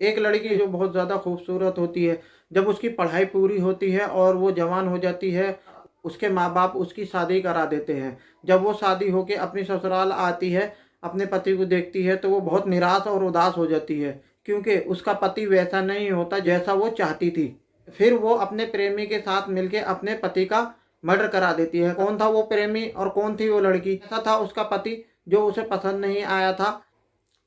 एक लड़की जो बहुत ज़्यादा खूबसूरत होती है, जब उसकी पढ़ाई पूरी होती है और वो जवान हो जाती है, उसके माँ बाप उसकी शादी करा देते हैं। जब वो शादी होके अपनी ससुराल आती है, अपने पति को देखती है तो वो बहुत निराश और उदास हो जाती है, क्योंकि उसका पति वैसा नहीं होता जैसा वो चाहती थी। फिर वो अपने प्रेमी के साथ मिलके अपने पति का मर्डर करा देती है। कौन था वो प्रेमी और कौन थी वो लड़की? ऐसा था उसका पति जो उसे पसंद नहीं आया था।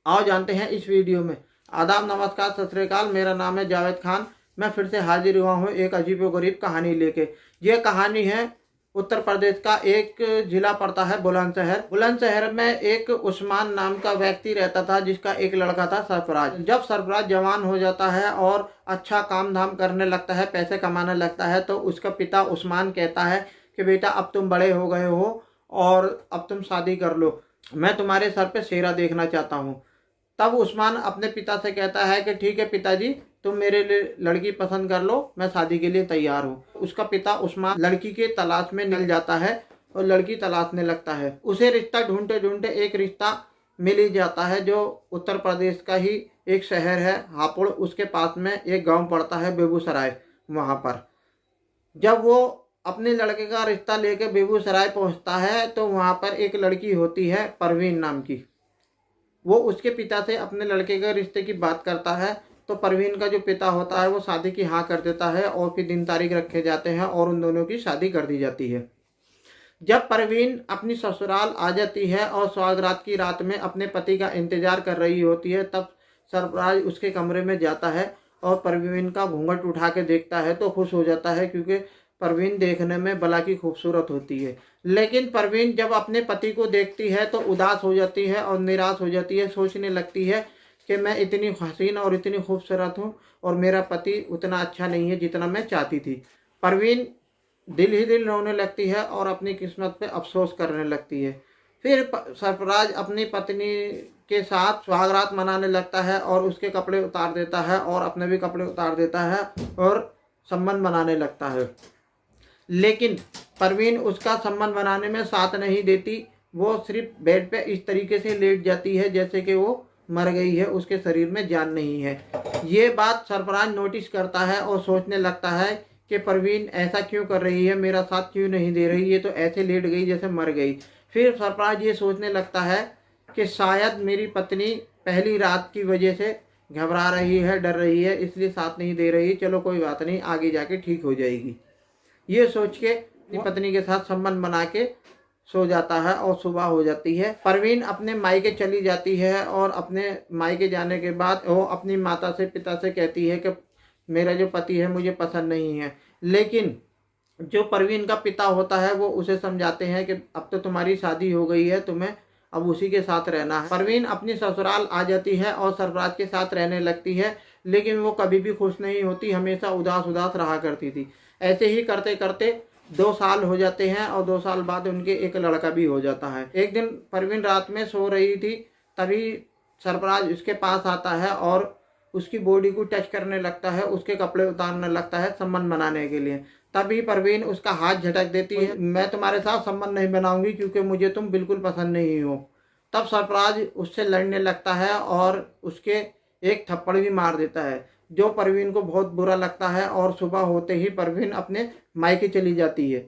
आओ जानते हैं इस वीडियो में। आदाब, नमस्कार, सत श्री अकाल। मेरा नाम है जावेद खान। मैं फिर से हाजिर हुआ हूँ एक अजीबोगरीब कहानी लेके। ये कहानी है उत्तर प्रदेश का, एक जिला पड़ता है बुलंदशहर। बुलंदशहर में एक उस्मान नाम का व्यक्ति रहता था, जिसका एक लड़का था सरफराज। जब सरफराज जवान हो जाता है और अच्छा काम धाम करने लगता है, पैसे कमाने लगता है, तो उसका पिता उस्मान कहता है कि बेटा अब तुम बड़े हो गए हो और अब तुम शादी कर लो, मैं तुम्हारे सर पे सेहरा देखना चाहता हूँ। तब उस्मान अपने पिता से कहता है कि ठीक है पिताजी, तुम मेरे लिए लड़की पसंद कर लो, मैं शादी के लिए तैयार हूँ। उसका पिता उस्मान लड़की के तलाश में निकल जाता है और लड़की तलाशने लगता है। उसे रिश्ता ढूंढते ढूंढते एक रिश्ता मिल ही जाता है, जो उत्तर प्रदेश का ही एक शहर है हापुड़। उसके पास में एक गांव पड़ता है बेगूसराय। वहां पर जब वो अपने लड़के का रिश्ता लेके बेगूसराय पहुंचता है तो वहां पर एक लड़की होती है परवीन नाम की। वो उसके पिता से अपने लड़के के रिश्ते की बात करता है, तो परवीन का जो पिता होता है वो शादी की हाँ कर देता है और फिर दिन तारीख रखे जाते हैं और उन दोनों की शादी कर दी जाती है। जब परवीन अपनी ससुराल आ जाती है और सुहागरात की रात में अपने पति का इंतजार कर रही होती है, तब सरफराज उसके कमरे में जाता है और परवीन का घूंघट उठा के देखता है तो खुश हो जाता है, क्योंकि परवीन देखने में भला की खूबसूरत होती है। लेकिन परवीन जब अपने पति को देखती है तो उदास हो जाती है और निराश हो जाती है। सोचने लगती है कि मैं इतनी हसीन और इतनी खूबसूरत हूँ और मेरा पति उतना अच्छा नहीं है जितना मैं चाहती थी। परवीन दिल ही दिल रोने लगती है और अपनी किस्मत पे अफसोस करने लगती है। फिर सरफराज अपनी पत्नी के साथ सुहागरात मनाने लगता है और उसके कपड़े उतार देता है और अपने भी कपड़े उतार देता है और संबंध बनाने लगता है। लेकिन परवीन उसका संबंध बनाने में साथ नहीं देती। वो सिर्फ बेड पे इस तरीके से लेट जाती है जैसे कि वो मर गई है, उसके शरीर में जान नहीं है। ये बात सरफराज नोटिस करता है और सोचने लगता है कि परवीन ऐसा क्यों कर रही है, मेरा साथ क्यों नहीं दे रही, ये तो ऐसे लेट गई जैसे मर गई। फिर सरफराज ये सोचने लगता है कि शायद मेरी पत्नी पहली रात की वजह से घबरा रही है, डर रही है, इसलिए साथ नहीं दे रही। चलो कोई बात नहीं, आगे जाके ठीक हो जाएगी। ये सोच के अपनी पत्नी के साथ संबंध बना के सो जाता है और सुबह हो जाती है। परवीन अपने मायके चली जाती है और अपने मायके जाने के बाद वो अपनी माता से, पिता से कहती है कि मेरा जो पति है मुझे पसंद नहीं है। लेकिन जो परवीन का पिता होता है वो उसे समझाते हैं कि अब तो तुम्हारी शादी हो गई है, तुम्हें अब उसी के साथ रहना है। परवीन अपनी ससुराल आ जाती है और सरफराज के साथ रहने लगती है, लेकिन वो कभी भी खुश नहीं होती, हमेशा उदास उदास रहा करती थी। ऐसे ही करते करते 2 साल हो जाते हैं और 2 साल बाद उनके एक लड़का भी हो जाता है। एक दिन परवीन रात में सो रही थी, तभी सरफराज उसके पास आता है और उसकी बॉडी को टच करने लगता है, उसके कपड़े उतारने लगता है संबंध बनाने के लिए। तभी परवीन उसका हाथ झटक देती है, मैं तुम्हारे साथ संबंध नहीं बनाऊंगी क्योंकि मुझे तुम बिल्कुल पसंद नहीं हो। तब सरफराज उससे लड़ने लगता है और उसके एक थप्पड़ भी मार देता है, जो परवीन को बहुत बुरा लगता है और सुबह होते ही परवीन अपने मायके चली जाती है।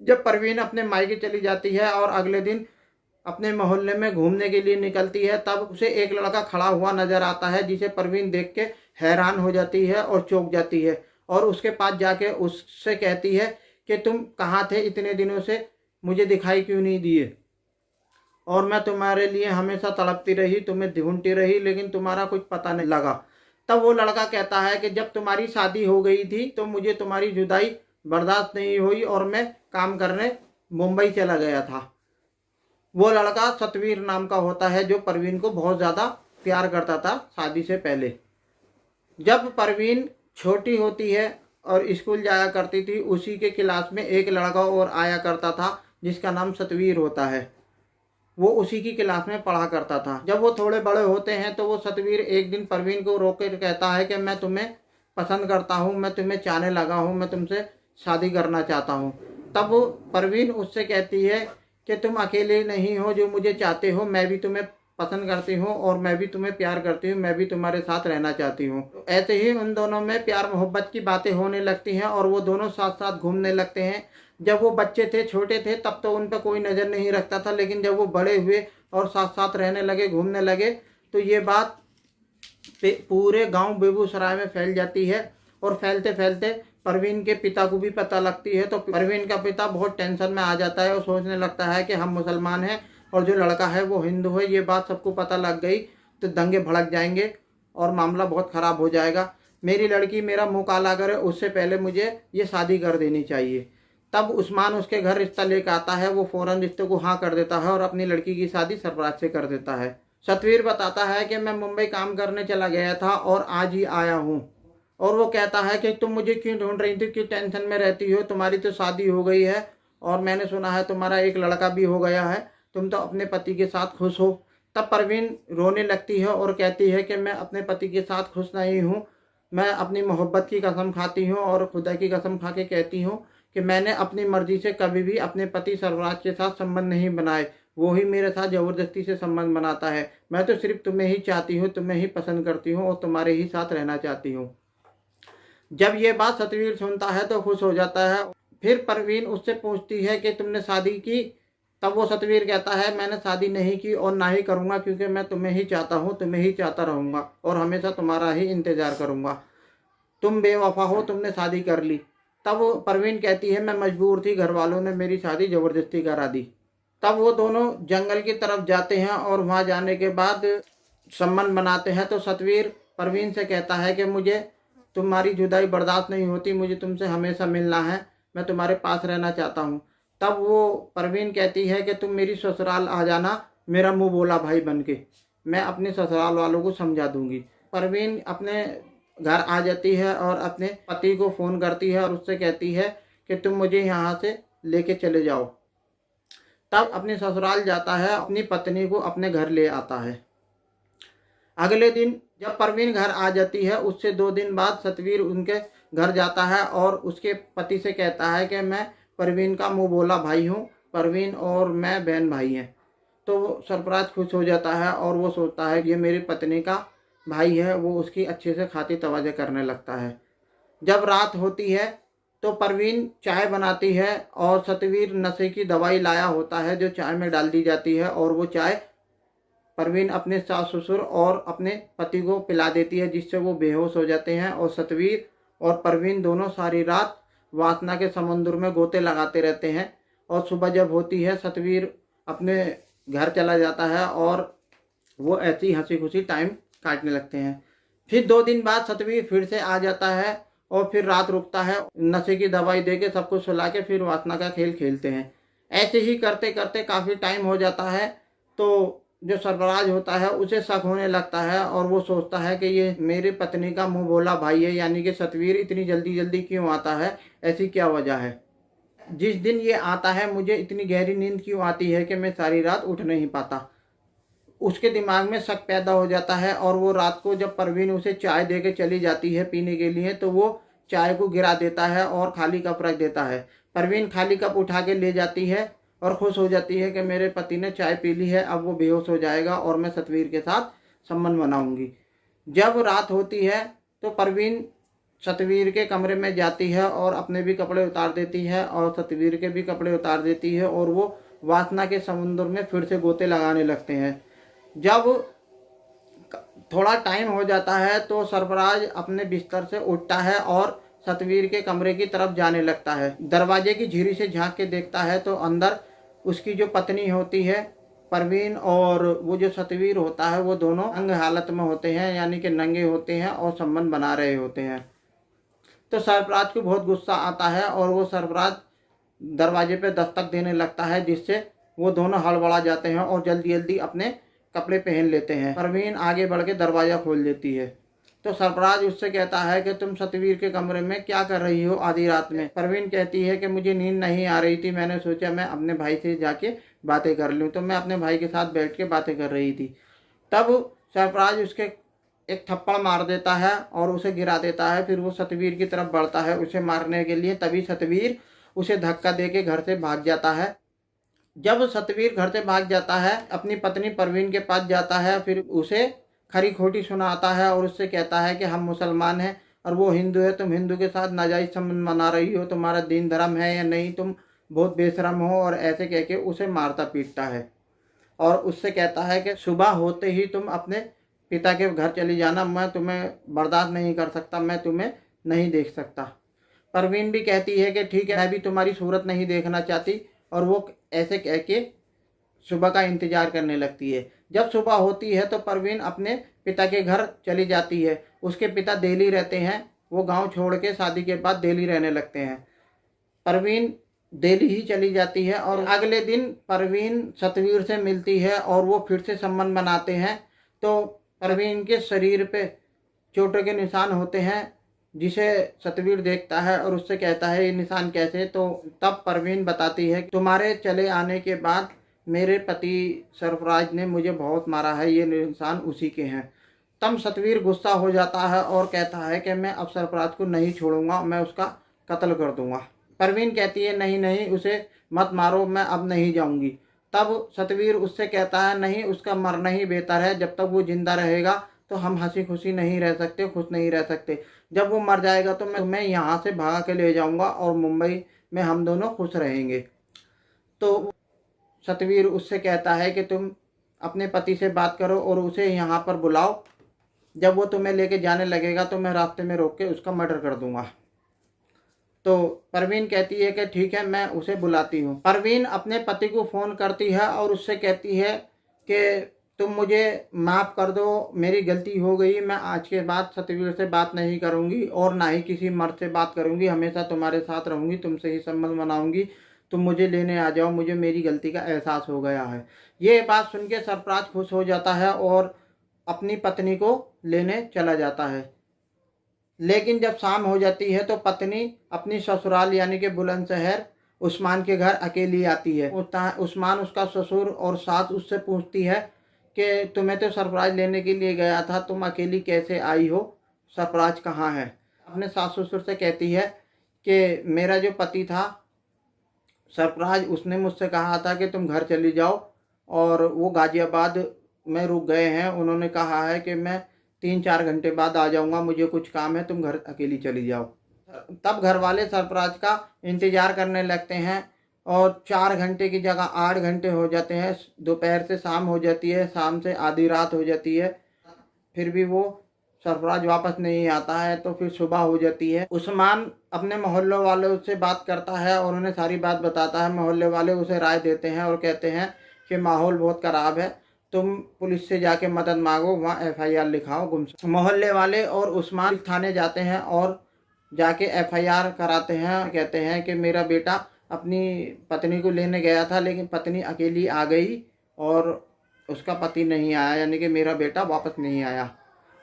जब परवीन अपने मायके चली जाती है और अगले दिन अपने मोहल्ले में घूमने के लिए निकलती है, तब उसे एक लड़का खड़ा हुआ नजर आता है, जिसे परवीन देख के हैरान हो जाती है और चौंक जाती है और उसके पास जाके उससे कहती है कि तुम कहाँ थे इतने दिनों से, मुझे दिखाई क्यों नहीं दिए, और मैं तुम्हारे लिए हमेशा तड़पती रही, तुम्हें ढूंढती रही, लेकिन तुम्हारा कुछ पता नहीं लगा। तब वो लड़का कहता है कि जब तुम्हारी शादी हो गई थी तो मुझे तुम्हारी जुदाई बर्दाश्त नहीं हुई और मैं काम करने मुंबई चला गया था। वो लड़का सतवीर नाम का होता है, जो परवीन को बहुत ज़्यादा प्यार करता था शादी से पहले। जब परवीन छोटी होती है और स्कूल जाया करती थी, उसी के क्लास में एक लड़का और आया करता था जिसका नाम सतवीर होता है। वो उसी की क्लास में पढ़ा करता था। जब वो थोड़े बड़े होते हैं तो वो सतवीर एक दिन परवीन को रोक कर कहता है कि मैं तुम्हें पसंद करता हूँ, मैं तुम्हें चाहने लगा हूँ, मैं तुमसे शादी करना चाहता हूँ। तब वो परवीन उससे कहती है कि तुम अकेले नहीं हो जो मुझे चाहते हो, मैं भी तुम्हें पसंद करती हूँ और मैं भी तुम्हें प्यार करती हूँ, मैं भी तुम्हारे साथ रहना चाहती हूँ। तो ऐसे ही उन दोनों में प्यार मोहब्बत की बातें होने लगती हैं और वो दोनों साथ साथ घूमने लगते हैं। जब वो बच्चे थे, छोटे थे, तब तो उन पर कोई नज़र नहीं रखता था, लेकिन जब वो बड़े हुए और साथ साथ रहने लगे, घूमने लगे, तो ये बात पूरे गांव बेगूसराय में फैल जाती है। और फैलते फैलते परवीन के पिता को भी पता लगती है। तो परवीन का पिता बहुत टेंशन में आ जाता है और सोचने लगता है कि हम मुसलमान हैं और जो लड़का है वो हिंदू है। ये बात सबको पता लग गई तो दंगे भड़क जाएंगे और मामला बहुत ख़राब हो जाएगा। मेरी लड़की मेरा मुंह काला करे उससे पहले मुझे ये शादी कर देनी चाहिए। तब उस्मान उसके घर रिश्ता लेकर आता है। वो फ़ौरन रिश्ते को हाँ कर देता है और अपनी लड़की की शादी सरफराज से कर देता है। सतवीर बताता है कि मैं मुंबई काम करने चला गया था और आज ही आया हूँ। और वो कहता है कि तुम मुझे क्यों ढूंढ रही थी, क्यों टेंशन में रहती हो, तुम्हारी तो शादी हो गई है और मैंने सुना है तुम्हारा एक लड़का भी हो गया है, तुम तो अपने पति के साथ खुश हो। तब परवीन रोने लगती है और कहती है कि मैं अपने पति के साथ खुश नहीं हूँ। मैं अपनी मोहब्बत की कसम खाती हूँ और खुदा की कसम खा के कहती हूँ कि मैंने अपनी मर्जी से कभी भी अपने पति सरफराज के साथ संबंध नहीं बनाए, वो ही मेरे साथ ज़बरदस्ती से संबंध बनाता है। मैं तो सिर्फ तुम्हें ही चाहती हूँ, तुम्हें ही पसंद करती हूँ और तुम्हारे ही साथ रहना चाहती हूँ। जब ये बात सतवीर सुनता है तो खुश हो जाता है। फिर परवीन उससे पूछती है कि तुमने शादी की। तब वो सतवीर कहता है मैंने शादी नहीं की और ना ही करूँगा, क्योंकि मैं तुम्हें ही चाहता हूँ, तुम्हें ही चाहता रहूँगा और हमेशा तुम्हारा ही इंतज़ार करूँगा। तुम बेवफा हो, तुमने शादी कर ली। तब वो परवीन कहती है मैं मजबूर थी, घर वालों ने मेरी शादी ज़बरदस्ती करा दी। तब वो दोनों जंगल की तरफ जाते हैं और वहाँ जाने के बाद संबंध बनाते हैं। तो सतवीर परवीन से कहता है कि मुझे तुम्हारी जुदाई बर्दाश्त नहीं होती, मुझे तुमसे हमेशा मिलना है, मैं तुम्हारे पास रहना चाहता हूँ। तब वो परवीन कहती है कि तुम मेरी ससुराल आ जाना, मेरा मुंह बोला भाई बन के, मैं अपने ससुराल वालों को समझा दूंगी। परवीन अपने घर आ जाती है और अपने पति को फ़ोन करती है और उससे कहती है कि तुम मुझे यहाँ से लेके चले जाओ। तब अपने ससुराल जाता है, अपनी पत्नी को अपने घर ले आता है। अगले दिन जब परवीन घर आ जाती है, उससे 2 दिन बाद सतवीर उनके घर जाता है और उसके पति से कहता है कि मैं परवीन का मुंह बोला भाई हूँ, परवीन और मैं बहन भाई हैं। तो सरफराज खुश हो जाता है और वो सोचता है कि ये मेरी पत्नी का भाई है। वो उसकी अच्छे से खातिर तवज्जो करने लगता है। जब रात होती है तो परवीन चाय बनाती है और सतवीर नशे की दवाई लाया होता है जो चाय में डाल दी जाती है और वो चाय परवीन अपने सास ससुर और अपने पति को पिला देती है, जिससे वो बेहोश हो जाते हैं। और सतवीर और परवीन दोनों सारी रात वासना के समुद्र में गोते लगाते रहते हैं। और सुबह जब होती है सतवीर अपने घर चला जाता है और वो ऐसी हंसी खुशी टाइम काटने लगते हैं। फिर 2 दिन बाद सतवीर फिर से आ जाता है और फिर रात रुकता है, नशे की दवाई दे के सबको सुला के फिर वासना का खेल खेलते हैं। ऐसे ही करते करते काफ़ी टाइम हो जाता है। तो जो सरफराज होता है उसे शक होने लगता है और वो सोचता है कि ये मेरी पत्नी का मुंह बोला भाई है, यानी कि सतवीर इतनी जल्दी जल्दी क्यों आता है, ऐसी क्या वजह है। जिस दिन ये आता है मुझे इतनी गहरी नींद क्यों आती है कि मैं सारी रात उठ नहीं पाता। उसके दिमाग में शक पैदा हो जाता है और वो रात को जब परवीन उसे चाय दे के चली जाती है पीने के लिए, तो वो चाय को गिरा देता है और खाली कप रख देता है। परवीन खाली कप उठा के ले जाती है और खुश हो जाती है कि मेरे पति ने चाय पी ली है, अब वो बेहोश हो जाएगा और मैं सतवीर के साथ संबंध बनाऊंगी। जब रात होती है तो परवीन सतवीर के कमरे में जाती है और अपने भी कपड़े उतार देती है और सतवीर के भी कपड़े उतार देती है और वो वासना के समुद्र में फिर से गोते लगाने लगते हैं। जब थोड़ा टाइम हो जाता है तो सरफराज अपने बिस्तर से उठता है और सतवीर के कमरे की तरफ जाने लगता है। दरवाजे की झिरी से झांक के देखता है तो अंदर उसकी जो पत्नी होती है परवीन और वो जो सतवीर होता है वो दोनों अंग हालत में होते हैं, यानी कि नंगे होते हैं और संबंध बना रहे होते हैं। तो सरफराज को बहुत गुस्सा आता है और वो सरफराज दरवाजे पे दस्तक देने लगता है, जिससे वो दोनों हड़बड़ा जाते हैं और जल्दी जल्दी अपने कपड़े पहन लेते हैं। परवीन आगे बढ़ के दरवाज़ा खोल देती है तो सरफराज उससे कहता है कि तुम सतवीर के कमरे में क्या कर रही हो आधी रात में। परवीन कहती है कि मुझे नींद नहीं आ रही थी, मैंने सोचा मैं अपने भाई से जाके बातें कर लूँ, तो मैं अपने भाई के साथ बैठ के बातें कर रही थी। तब सरफराज उसके एक थप्पड़ मार देता है और उसे गिरा देता है। फिर वो सतवीर की तरफ बढ़ता है उसे मारने के लिए, तभी सतवीर उसे धक्का दे के घर से भाग जाता है जब सतवीर घर से भाग जाता है, अपनी पत्नी परवीन के पास जाता है, फिर उसे खरी खोटी सुनाता है और उससे कहता है कि हम मुसलमान हैं और वो हिंदू है, तुम हिंदू के साथ नाजायज़ संबंध मना रही हो, तुम्हारा दीन धर्म है या नहीं, तुम बहुत बेशरम हो, और ऐसे कह के उसे मारता पीटता है और उससे कहता है कि सुबह होते ही तुम अपने पिता के घर चली जाना, मैं तुम्हें बर्दाश्त नहीं कर सकता, मैं तुम्हें नहीं देख सकता। परवीन भी कहती है कि ठीक है, मैं भी तुम्हारी सूरत नहीं देखना चाहती, और वो ऐसे कह के सुबह का इंतज़ार करने लगती है। जब सुबह होती है तो परवीन अपने पिता के घर चली जाती है। उसके पिता दिल्ली रहते हैं, वो गांव छोड़ के शादी के बाद दिल्ली रहने लगते हैं। परवीन दिल्ली ही चली जाती है और अगले दिन परवीन सतवीर से मिलती है और वो फिर से संबंध बनाते हैं। तो परवीन के शरीर पे चोटों के निशान होते हैं, जिसे सतवीर देखता है और उससे कहता है ये निशान कैसे। तो तब परवीन बताती है तुम्हारे चले आने के बाद मेरे पति सरफराज ने मुझे बहुत मारा है, ये निशान उसी के हैं। तब सतवीर गुस्सा हो जाता है और कहता है कि मैं अब सरफराज को नहीं छोड़ूंगा, मैं उसका कत्ल कर दूंगा। परवीन कहती है नहीं नहीं, उसे मत मारो, मैं अब नहीं जाऊंगी। तब सतवीर उससे कहता है नहीं, उसका मरना ही बेहतर है, जब तक वो जिंदा रहेगा तो हम हंसी खुशी नहीं रह सकते, खुश नहीं रह सकते। जब वो मर जाएगा तो मैं यहाँ से भगा के ले जाऊंगा और मुंबई में हम दोनों खुश रहेंगे। तो सतवीर उससे कहता है कि तुम अपने पति से बात करो और उसे यहाँ पर बुलाओ, जब वो तुम्हें लेके जाने लगेगा तो मैं रास्ते में रोक के उसका मर्डर कर दूंगा। तो परवीन कहती है कि ठीक है, मैं उसे बुलाती हूँ। परवीन अपने पति को फ़ोन करती है और उससे कहती है कि तुम मुझे माफ़ कर दो, मेरी गलती हो गई, मैं आज के बाद सतवीर से बात नहीं करूँगी और ना ही किसी मर्द से बात करूँगी, हमेशा तुम्हारे साथ रहूँगी, तुमसे ही संबंध बनाऊँगी, तुम मुझे लेने आ जाओ, मुझे मेरी गलती का एहसास हो गया है। ये बात सुन के सरफराज खुश हो जाता है और अपनी पत्नी को लेने चला जाता है। लेकिन जब शाम हो जाती है तो पत्नी अपनी ससुराल यानी कि बुलंदशहर उस्मान के घर अकेली आती है। उस्मान उसका ससुर और सास उससे पूछती है कि तुम्हें तो सरफराज लेने के लिए गया था, तुम अकेली कैसे आई हो, सरफराज कहाँ है। अपने सास ससुर से कहती है कि मेरा जो पति था सरफराज, उसने मुझसे कहा था कि तुम घर चली जाओ और वो गाज़ियाबाद में रुक गए हैं, उन्होंने कहा है कि मैं 3-4 घंटे बाद आ जाऊंगा, मुझे कुछ काम है, तुम घर अकेली चली जाओ। तब घर वाले सरफराज का इंतज़ार करने लगते हैं और 4 घंटे की जगह 8 घंटे हो जाते हैं। दोपहर से शाम हो जाती है, शाम से आधी रात हो जाती है, फिर भी वो सरफराज वापस नहीं आता है। तो फिर सुबह हो जाती है। उस्मान अपने मोहल्ले वालों से बात करता है और उन्हें सारी बात बताता है। मोहल्ले वाले उसे राय देते हैं और कहते हैं कि माहौल बहुत ख़राब है, तुम पुलिस से जाके मदद मांगो, वहाँ FIR लिखाओ गुमशुदा। मोहल्ले वाले और उस्मान थाने जाते हैं और जाके FIR कराते हैं। कहते हैं कि मेरा बेटा अपनी पत्नी को लेने गया था, लेकिन पत्नी अकेली आ गई और उसका पति नहीं आया, यानी कि मेरा बेटा वापस नहीं आया।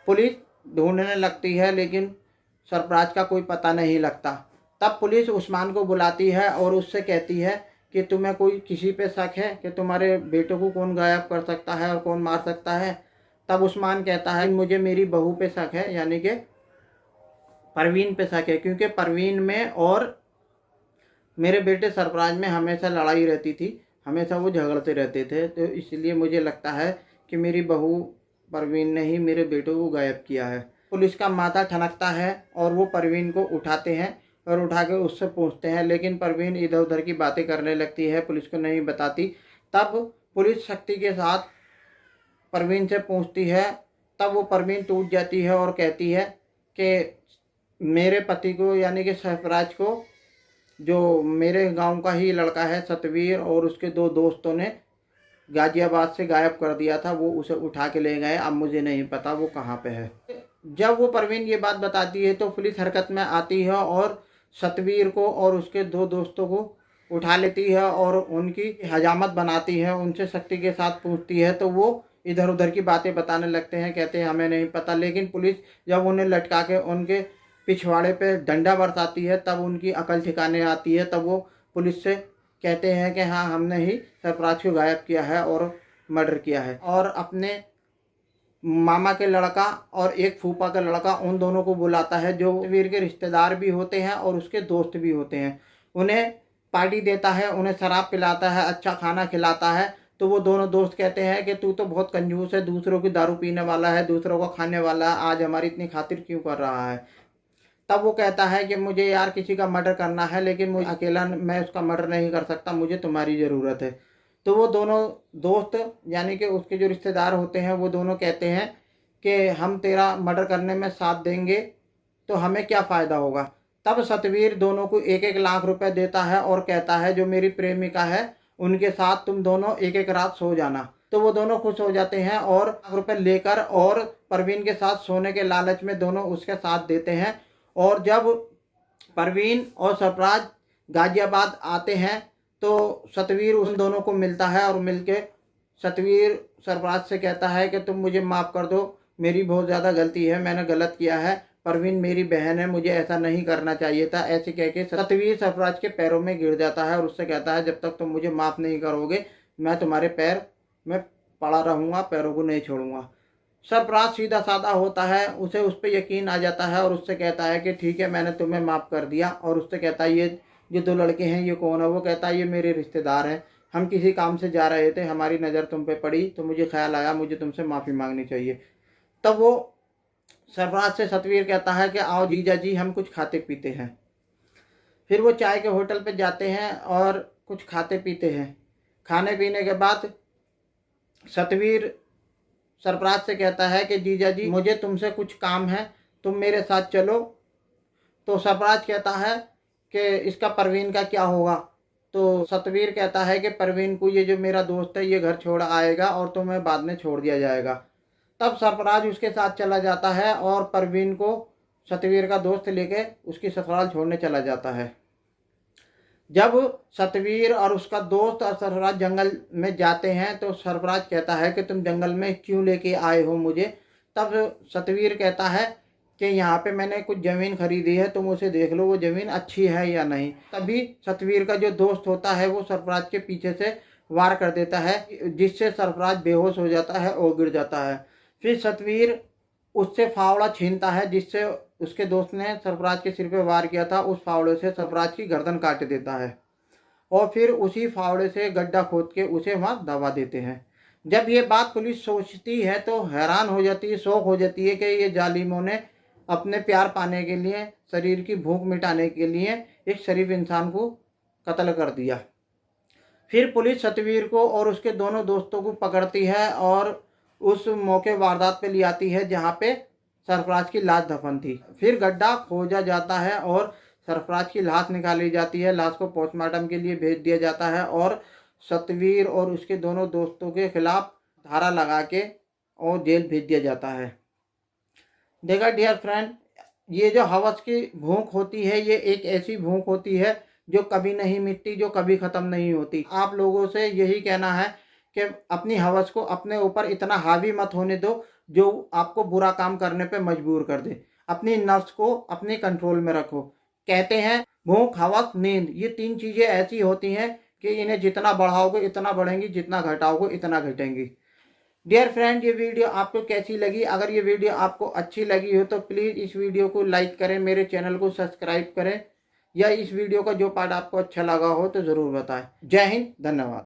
पुलिस ढूंढने लगती है लेकिन सरफराज का कोई पता नहीं लगता। तब पुलिस उस्मान को बुलाती है और उससे कहती है कि तुम्हें कोई किसी पे शक है कि तुम्हारे बेटे को कौन गायब कर सकता है और कौन मार सकता है। तब उस्मान कहता है मुझे मेरी बहू पे शक है, यानी कि परवीन पे शक है, क्योंकि परवीन में और मेरे बेटे सरफराज में हमेशा लड़ाई रहती थी, हमेशा वो झगड़ते रहते थे, तो इसलिए मुझे लगता है कि मेरी बहू परवीन ने ही मेरे बेटे को गायब किया है। पुलिस का माथा ठनकता है और वो परवीन को उठाते हैं और उठा के उससे पूछते हैं, लेकिन परवीन इधर उधर की बातें करने लगती है, पुलिस को नहीं बताती। तब पुलिस शक्ति के साथ परवीन से पूछती है, तब वो परवीन टूट जाती है और कहती है कि मेरे पति को यानी कि सरफराज को, जो मेरे गांव का ही लड़का है सतवीर, और उसके 2 दोस्तों ने गाज़ियाबाद से गायब कर दिया था, वो उसे उठा के ले गए, अब मुझे नहीं पता वो कहाँ पे है। जब वो परवीन ये बात बताती है तो पुलिस हरकत में आती है और सतवीर को और उसके 2 दोस्तों को उठा लेती है और उनकी हजामत बनाती है, उनसे सख्ती के साथ पूछती है तो वो इधर उधर की बातें बताने लगते हैं, कहते हैं हमें नहीं पता। लेकिन पुलिस जब उन्हें लटका के उनके पिछवाड़े पे डंडा बरसाती है तब उनकी अकल ठिकाने आती है। तब वो पुलिस से कहते हैं कि हाँ, हमने ही सरफराज को गायब किया है और मर्डर किया है। और अपने मामा के लड़का और एक फूफा का लड़का, उन दोनों को बुलाता है जो वीर के रिश्तेदार भी होते हैं और उसके दोस्त भी होते हैं। उन्हें पार्टी देता है, उन्हें शराब पिलाता है, अच्छा खाना खिलाता है, तो वो दोनों दोस्त कहते हैं कि तू तो बहुत कंजूस है, दूसरों की दारू पीने वाला है, दूसरों को खाने वाला है, आज हमारी इतनी खातिर क्यों कर रहा है। तब वो कहता है कि मुझे यार किसी का मर्डर करना है, लेकिन मुझे अकेला मैं उसका मर्डर नहीं कर सकता, मुझे तुम्हारी ज़रूरत है। तो वो दोनों दोस्त यानी कि उसके जो रिश्तेदार होते हैं वो दोनों कहते हैं कि हम तेरा मर्डर करने में साथ देंगे, तो हमें क्या फ़ायदा होगा। तब सतवीर दोनों को 1-1 लाख रुपए देता है और कहता है जो मेरी प्रेमिका है उनके साथ तुम दोनों एक एक रात सो जाना। तो वो दोनों खुश हो जाते हैं और रुपए लेकर और परवीन के साथ सोने के लालच में दोनों उसके साथ देते हैं। और जब परवीन और सरफराज गाजियाबाद आते हैं तो सतवीर उन दोनों को मिलता है और मिलके सतवीर सरफराज से कहता है कि तुम मुझे माफ़ कर दो, मेरी बहुत ज़्यादा गलती है, मैंने गलत किया है, परवीन मेरी बहन है, मुझे ऐसा नहीं करना चाहिए था। ऐसे कह के सतवीर सरफराज के पैरों में गिर जाता है और उससे कहता है जब तक तुम मुझे माफ़ नहीं करोगे मैं तुम्हारे पैर में पड़ा रहूँगा, पैरों को नहीं छोड़ूंगा। सरफराज सीधा साधा होता है, उसे उस पर यकीन आ जाता है और उससे कहता है कि ठीक है मैंने तुम्हें माफ़ कर दिया। और उससे कहता है ये दो लड़के हैं ये कौन है। वो कहता है ये मेरे रिश्तेदार हैं, हम किसी काम से जा रहे थे, हमारी नज़र तुम पे पड़ी तो मुझे ख्याल आया मुझे तुमसे माफ़ी मांगनी चाहिए। तब वो सरफराज से सतवीर कहता है कि आओ जीजा जी हम कुछ खाते पीते हैं। फिर वो चाय के होटल पे जाते हैं और कुछ खाते पीते हैं। खाने पीने के बाद सतवीर सरफराज से कहता है कि जीजा जी मुझे तुमसे कुछ काम है, तुम मेरे साथ चलो। तो सरफराज कहता है कि इसका परवीन का क्या होगा। तो सतवीर कहता है कि परवीन को ये जो मेरा दोस्त है ये घर छोड़ आएगा और तुम्हें बाद में छोड़ दिया जाएगा। तब सरफराज उसके साथ चला जाता है और परवीन को सतवीर का दोस्त लेके उसकी ससुराल छोड़ने चला जाता है। जब सतवीर और उसका दोस्त और सरफराज जंगल में जाते हैं तो सरफराज कहता है कि तुम जंगल में क्यों लेके आए हो मुझे। तब सतवीर कहता है कि यहाँ पे मैंने कुछ ज़मीन खरीदी है, तुम उसे देख लो वो ज़मीन अच्छी है या नहीं। तभी सतवीर का जो दोस्त होता है वो सरफराज के पीछे से वार कर देता है जिससे सरफराज बेहोश हो जाता है और गिर जाता है। फिर सतवीर उससे फावड़ा छीनता है जिससे उसके दोस्त ने सरफराज के सिर पे वार किया था, उस फावड़े से सरफराज की गर्दन काट देता है और फिर उसी फावड़े से गड्ढा खोद के उसे वहाँ दबा देते हैं। जब ये बात पुलिस सोचती है तो हैरान हो जाती है, शौक हो जाती है कि ये जालिमों ने अपने प्यार पाने के लिए, शरीर की भूख मिटाने के लिए एक शरीफ इंसान को कत्ल कर दिया। फिर पुलिस सतवीर को और उसके दोनों दोस्तों को पकड़ती है और उस मौके वारदात पे ले आती है जहाँ पे सरफराज की लाश दफन थी। फिर गड्ढा खोजा जाता है और सरफराज की लाश निकाली जाती है, लाश को पोस्टमार्टम के लिए भेज दिया जाता है और सतवीर और उसके दोनों दोस्तों के खिलाफ धारा लगा के और जेल भेज दिया जाता है। देखा डियर फ्रेंड, ये जो हवस की भूख होती है ये एक ऐसी भूख होती है जो कभी नहीं मिटती, जो कभी ख़त्म नहीं होती। आप लोगों से यही कहना है कि अपनी हवस को अपने ऊपर इतना हावी मत होने दो जो आपको बुरा काम करने पे मजबूर कर दे। अपनी नफ्स को अपने कंट्रोल में रखो। कहते हैं भूख, हवस, नींद, ये 3 चीज़ें ऐसी होती हैं कि इन्हें जितना बढ़ाओगे इतना बढ़ेंगी, जितना घटाओगे इतना घटेंगी। डियर फ्रेंड, ये वीडियो आपको कैसी लगी? अगर ये वीडियो आपको अच्छी लगी हो तो प्लीज़ इस वीडियो को लाइक करें, मेरे चैनल को सब्सक्राइब करें, या इस वीडियो का जो पार्ट आपको अच्छा लगा हो तो ज़रूर बताएं। जय हिंद, धन्यवाद।